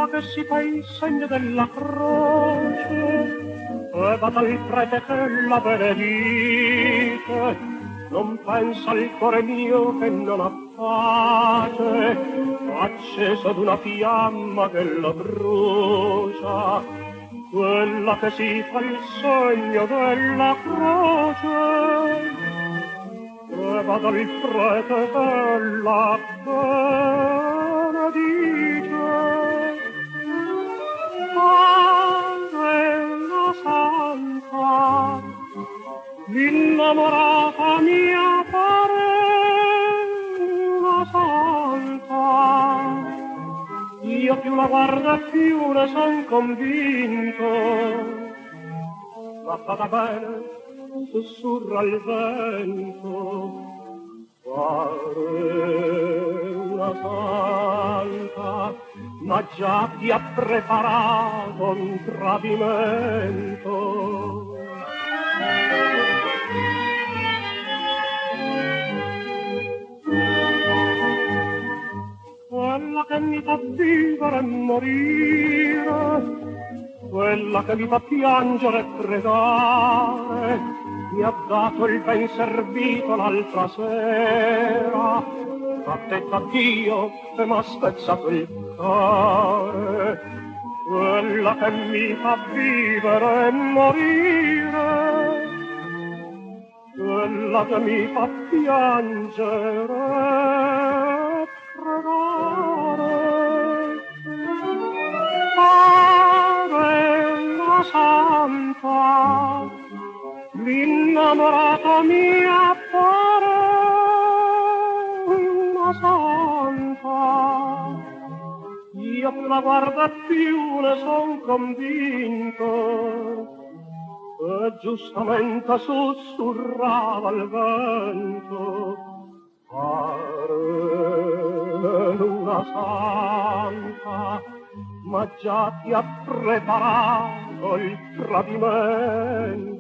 che si fa il segno della croce e vada il prete che la benedice, non pensa il cuore mio che non ha pace, acceso d'una fiamma che lo brucia, quella che si fa il segno della croce e vada il prete che la benedice. Madre Santa, l'innamorata mia pare una santa, io più la guardo e più ne son convinto, ma bada bene, sussurra il vento, pare una santa, ma già ti ha preparato un tradimento. Quella che mi fa vivere e morire, quella che mi fa piangere e pregare, mi ha dato il ben servito l'altra sera, ha detto addio e m'ha spezzato il cuore, quella che mi fa vivere e morire, quella che mi fa piangere e pregare. Madre Santa, l'innamorata mia pare una santa, io più la guardo e più ne son convinto, e giustamente sussurrava il vento, pare una santa, ma già ti ha preparato il tradimento.